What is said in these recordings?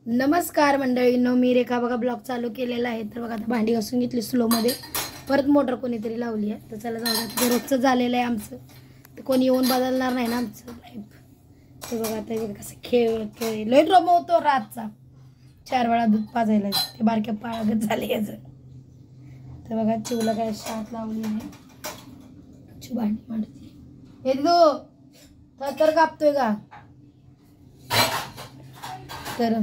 नमस्कार मंडळींनो, मी रेखा बघा ब्लॉग चालू केलेला आहे. तर बघा आता भांडी घासून घेतली स्लोमध्ये. परत मोटर कोणीतरी लावली आहे. तर चला जाऊ द्या, रोजचं झालेलं आहे आमचं. तर कोणी येऊन बदलणार नाही ना आमचं लाईफ. तर बघा आता कसं खेळ लय रमवतो रातचा. 4 वेळा दूध पाजायला ते बारक्या पाळगत झाले याचं. तर बघा चिवला काय शात लावली आहे. चिव भांडी मांडते. हे दो तर कापतोय का? तर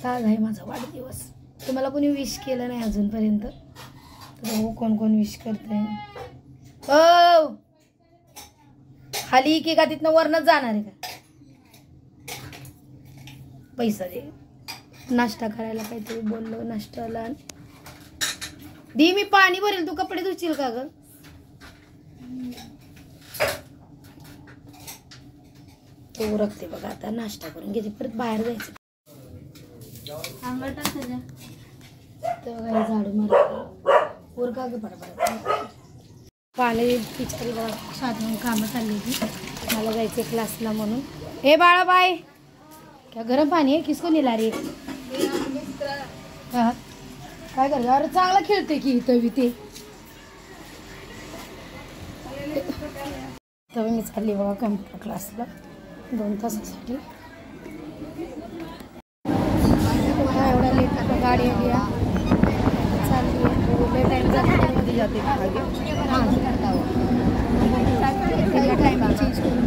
आज आहे माझा वाढदिवस. तुम्हाला कोणी विश केलं नाही अजूनपर्यंत, तर हो कोण कोण विश करतंय. हो खाली की का तिथनं वरनच जाणार आहे का? पैसा दे. नाश्ता करायला काहीतरी बोललो. नाश्त्याला दे, मी पाणी भरेल, तू कपडे धुशील का ग? तो रखते बघा. आता नाश्ता करून घेते, परत बाहेर जायचं. तर बघा झाडू मारते वर का ग पडा पाले पिचकारी बघा. शाळेतून कामं चालली होती, मला जायचे क्लासला म्हणून. हे बाळा बाय, क्या गरम पाणी आहे? किसको नेला रे? हा काय करतो? अरे चांगला खेळते की इथं ते. तर मी चालली बघा कम्प्युटर क्लासला 2 तासासाठी. एवढा लेट गाडी आली चालली आहे. टाईम जाते जाते टाईम चेंज करून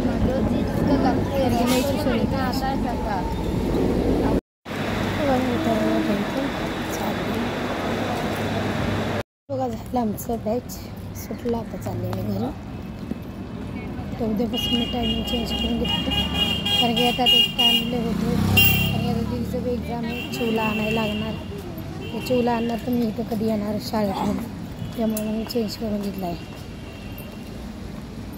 बघा झालं आमचं बॅच सुटलं. आता चालले आहे घरी. तर उद्यापासून मी टायमिंग चेंज करून घेतलं, कारण की आता टाईमले होतो. आणि आता दिवसाचं एक्झाम आहे, चिवला आणायला लागणार. तर चिवला आणणार तर मी इथं कधी येणार शाळेतून, त्यामुळे मी चेंज करून घेतला आहे.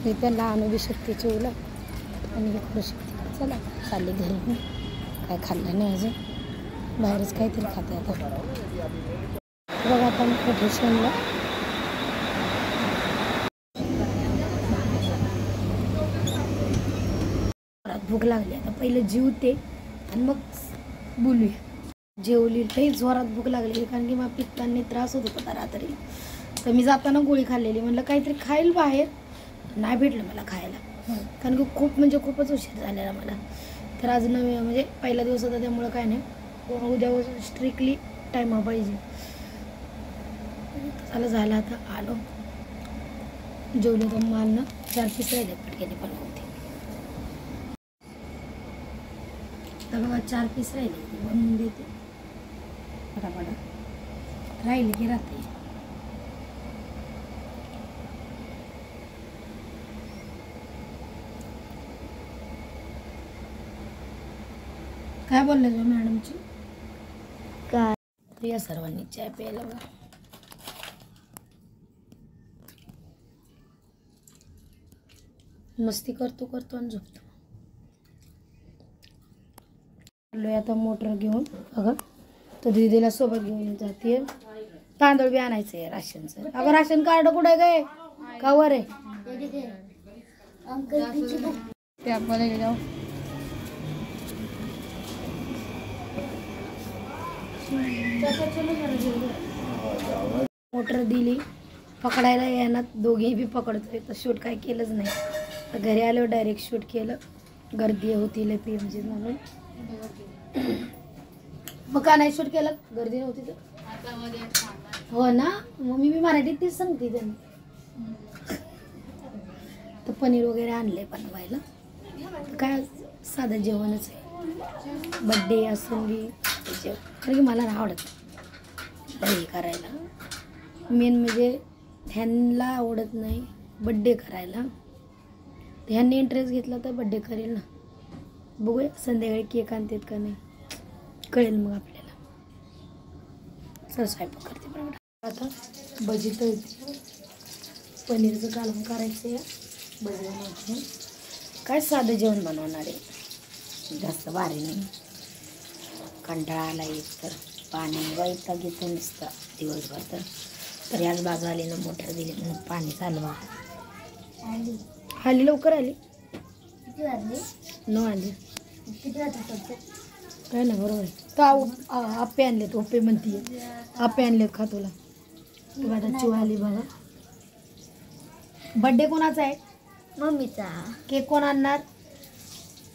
मी त्यांना आणू बी शकते चिवला आणि हे करू शकते. चला चालले घरी. मी काय खाल्लं नाही अजून, बाहेरच काहीतरी खाते आता. बघा आता मी ट्युशनला भूक लागली. आता पहिलं जेवते आणि मग बोलूया. जेवली काही जोरात भूक लागलेली, कारण की मला पित्तांनी त्रास होत होता रात्री. तर मी जाताना गोळी खाल्लेली. म्हणलं काहीतरी खाईल बाहेर, नाही भेटलं मला खायला, कारण की खूपच उशीर झालेला मला. तर आज म्हणजे पहिला दिवस होता, त्यामुळं काय नाही. उद्या स्ट्रिक्टली टाईम पाहिजे. झालं आता आलो, जेवले. तर माल ना 4 पीस राहिले पटक्याने पण होते. तर बघा 4 पीस राहिले, बनवून देते फटाफट. राहिले की राहते. काय बोलले तुम्ही मॅडमची? काय या सर्वांनी चाय प्यायला बघा. मस्ती करतो आणि झोपतो. आता मोटर घेऊन बघा. तर दीदीला सोबत घेऊन जाते. तांदूळ बी आणायचं आहे राशनचं. अगं राशन कार्ड कुठे गे? कावर आहे ते? आपल्याला जाऊ. मोटर दिली पकडायला, यांना दोघे बी पकडतोय. तर शूट काय केलंच नाही. तर घरी आलो डायरेक्ट शूट केलं. गर्दी होती लय PMG म्हणून. मग का नाही शूट केलं? गर्दी नव्हती तर. हो ना, मग मी मराठीत तीच सांगते त्यांना. तर पनीर वगैरे आणलंय बनवायला. तर काय साधं जेवणच आहे. बड्डे असून बी जेवण, कारण की मला नाही आवडत हे करायला. मेन म्हणजे ह्यांना आवडत नाही बड्डे करायला. ह्यांनी इंटरेस्ट घेतला तर बड्डे करेल ना. बघूया संध्याकाळी केक आणतात का नाही, कळेल मग आपल्याला. सर स्वयंपाक करते बरोबर. आता भजी तळते. पनीरचं कालवण करायचं आहे. भजी बनवायचं. काय साधं जेवण बनवणार आहे, जास्त भारी नाही. कंटाळा आला एक तर पाणी वैताग घेतो नुसतं दिवसभर. तर याच बाजूवालीनं मोटर दिली म्हणून पाणी चालवा. आली लवकर आली. 9 आली. काय ना बरोबर आहे. तर आप्पे आणलेत, ओपे म्हणतीये आप्पे आणलेत खा तुला. तू आता चिवा आली बघा. बर्थडे कोणाचा आहे? मम्मीचा. केक कोण आणणार?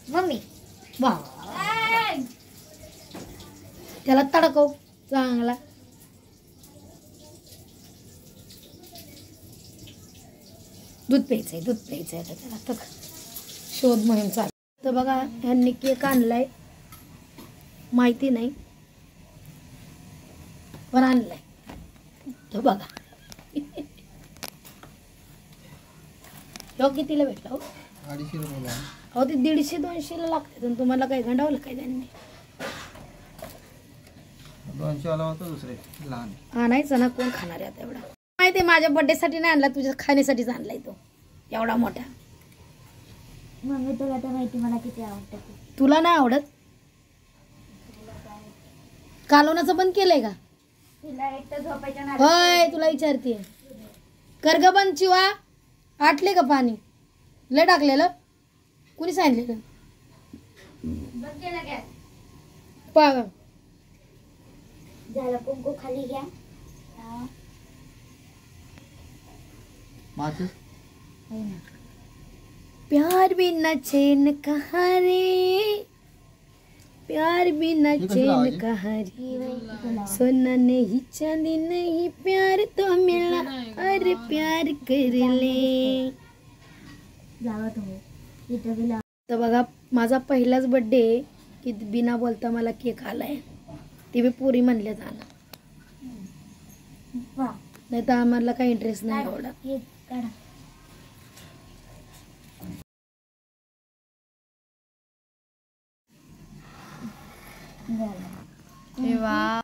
मम्मी. वा, त्याला तडकव चांगला. दूध प्यायचंय, दूध प्यायचंय आता त्याला. तर शोध मोहीम चालू. तर बघा ह्यांनी केक आणलाय, माहिती नाही पण आणलाय. तो बघा तो कितीला भेटला? हो 250 रुपयाला. अहो ते 150-200 लागते. तुम्हाला काय गंडावलं काय त्यांनी? 200 वाला होता दुसरे लहान. आणायचं ना, कोण खाणार आहे आता एवढा? माहिती माझ्या बर्थडे साठी नाही आणला, तुझ्या खाण्यासाठीच आणलाय तो एवढा मोठा. मम्मी तुला तर माहिती मला किती आवडतं. तुला नाही आवडत? कालवणाचं बंद केलंय का? तिला एकटं झोपायच्या ना. होय तुला विचारते. कर ग बंद चिवा. आटले का पाणी? लय टाकलेलं? कुणी सांगितलेलं? बंद केला गॅस. पाग झालं, कुंकू खाली घ्या. माचीस प्यार बिना चैन कहाँ रे, प्यार बिना चैन कहाँ रे, सोना नहीं चांदी नहीं प्यार तो मिला, अरे प्यार कर ले. जावा तुम्ही इथं गेला. तर बघा माझा पहिलाच बर्थडे की बिना बोलता मला केक आलाय. ते बी पुरी म्हणले जाणं, वा. नाही तर आम्हाला काही इंटरेस्ट नाही एवढा. हे काढा. वा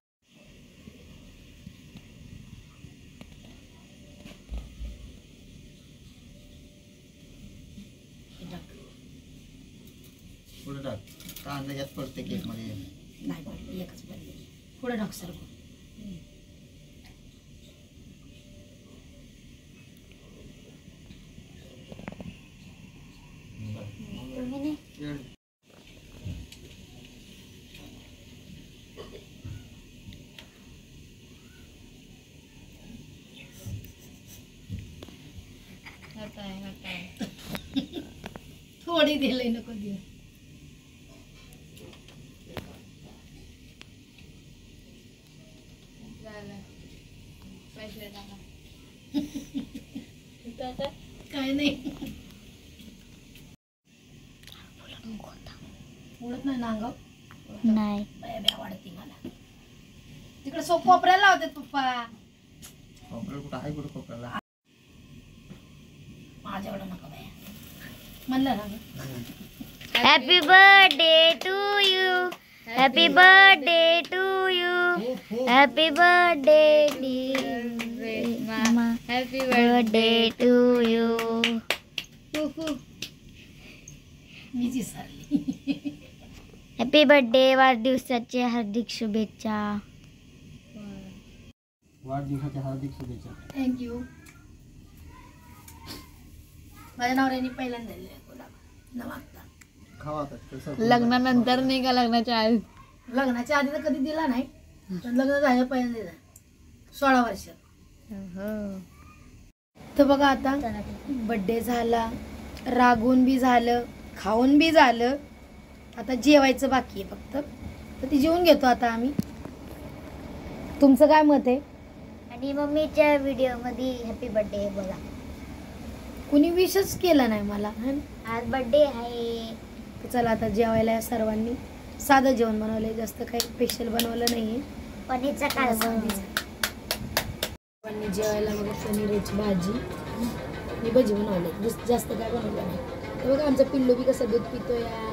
पुढे टाक. कांदा यात पडते केक मध्ये. नाही पडली, एकच पडली. पुढे टाक सर. तुम्ही नाही. थोडी दिलंय, नको देऊ. काय नाही बोलत नाही ना अंगाव. नाही. बया वाढते मला. तिकडे कोपऱ्याला लावते पप्पा. कोपऱ्याला कुठं आहे? कुठं कोपऱ्याला? माझ्याकडं नका बाया म्हणलं ना. Happy birthday to you. Happy birthday to you. Happy birthday happy birthday to you. मी विसरली. Happy birthday. वाढदिवसाच्या हार्दिक शुभेच्छा. वाढदिवसाच्या हार्दिक शुभेच्छा. थँक्यू. माझ्या नवऱ्याने पहिल्यांदा दिले गुलाब न मागता. खावा आता कसं. लग्नानंतर नाही का लग्नाच्या आधी? लग्नाच्या आधी तर कधी दिला नाही, पण लग्न झालं पहिल्यांदा दिला 16 वर्ष. तर बघा आता बर्थडे झाला, रागून बी झालं, खाऊन बी झालं. आता जेवायचं बाकी आहे फक्त. तर ती जेवून घेतो आता आम्ही. तुमचं काय मत आहे? आणि मम्मीच्या व्हिडिओ मध्ये हॅपी बर्थडे बोला. कुणी विशच केलं नाही मला. आज बर्थडे आहे. तर चला आता जेवायला या सर्वांनी. साधं जेवण बनवलंय, जास्त काही स्पेशल बनवलं नाहीये. पनीरचा कालवण. सर्वांनी जेवायला बघा पनीरची भाजी आणि भजी बनवले, जास्त काय बनवलं नाही. तर बघा आमचा पिल्लू बी कसं दूध पितो या.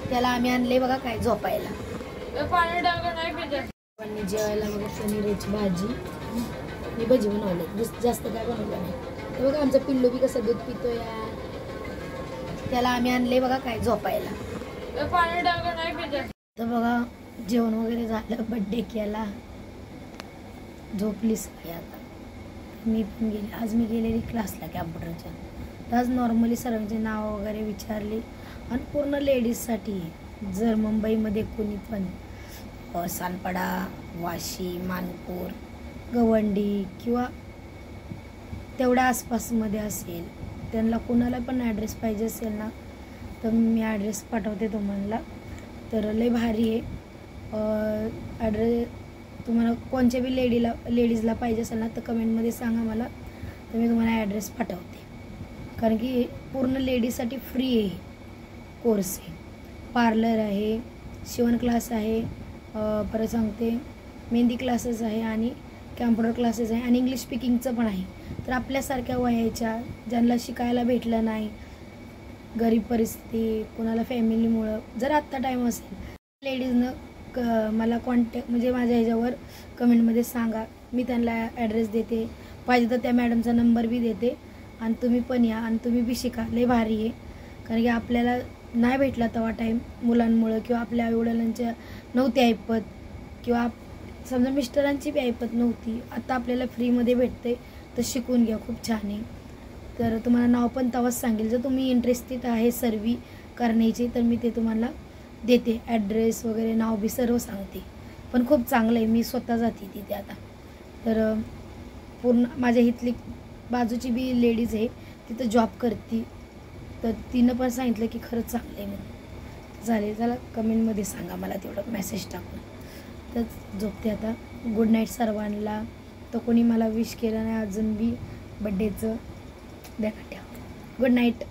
त्याला आम्ही आणले बघा काय झोपायला. सर्वांनी जेवायला बघा पनीरची भाजी आणि भजी बनवले, जास्त काय बनवलं नाही. तर बघा आमचा पिल्लू बी कसं दूध पितो या. त्याला आम्ही आणले बघा काय झोपायला. तर बघा जेवण वगैरे झालं, बर्थडे केला, झोपली सगळी. आता मी पण गेले. आज मी गेलेली क्लासला कॅम्प्युटरच्या. तर आज नॉर्मली सर्वांची नावं वगैरे विचारली आणि पूर्ण लेडीजसाठी जर मुंबईमध्ये कोणी पण सानपाडा, वाशी, मानपूर, गवंडी किंवा तेवढ्या आसपासमध्ये असेल, त्यांना कोणाला पण ॲड्रेस पाहिजे असेल ना, तर मी ॲड्रेस पाठवते तुम्हाला. तर लय भारी आहे ॲड्रेस. तुम्हाला कोणत्या बी लेडीजला पाहिजे असेल ना, तर कमेंटमध्ये सांगा मला, तर मी तुम्हाला ॲड्रेस पाठवते. कारण की पूर्ण लेडीजसाठी फ्री आहे कोर्स आहे. पार्लर आहे, शिवण क्लास आहे, परत सांगते मेहंदी क्लासेस आहे आणि कॅम्प्युटर क्लासेस आहे आणि इंग्लिश स्पीकिंगचं पण आहे. तर आपल्यासारख्या वयाच्या ज्यांना शिकायला भेटलं नाही, गरीब परिस्थिती, कोणाला फॅमिलीमुळं, जर आत्ता टाईम असेल, लेडीजनं मला कॉन्टॅक्ट म्हणजे माझ्या ह्याच्यावर कमेंटमध्ये सांगा, मी त्यांना ॲड्रेस देते. पाहिजे तर त्या मॅडमचा नंबर बी देते आणि तुम्ही पण या आणि तुम्ही बी शिका. लय भारी आहे. कारण की आपल्याला नाही भेटला तेव्हा टाईम मुलांमुळं किंवा आपल्या आईवडिलांच्या नव्हती ऐपत किंवा समजा मिस्टरांची बी ऐपत नव्हती. आता आपल्याला फ्रीमध्ये भेटते, तर शिकून घ्या, खूप छान आहे. तर तुम्हाला नाव पण तेव्हाच सांगेल. जर तुम्ही इंटरेस्टेड आहे सर्वी करण्याची, तर मी ते तुम्हाला देते. ॲड्रेस वगैरे नाव बी सर्व सांगते. पण खूप चांगलं आहे. मी स्वतः जाते तिथे आता. तर पूर्ण माझ्या इथली बाजूची बी लेडीज आहे, तिथं जॉब करते, तर तिनं पण सांगितलं की खरंच चांगलं आहे म्हणून. चालेल, चला कमेंटमध्ये सांगा मला तेवढं मेसेज टाकून. तर झोपते आता. गुड नाईट सर्वांना. तर कोणी मला विश केलं नाही अजून बी बड्डेचं, द्या ठेवा. Good night.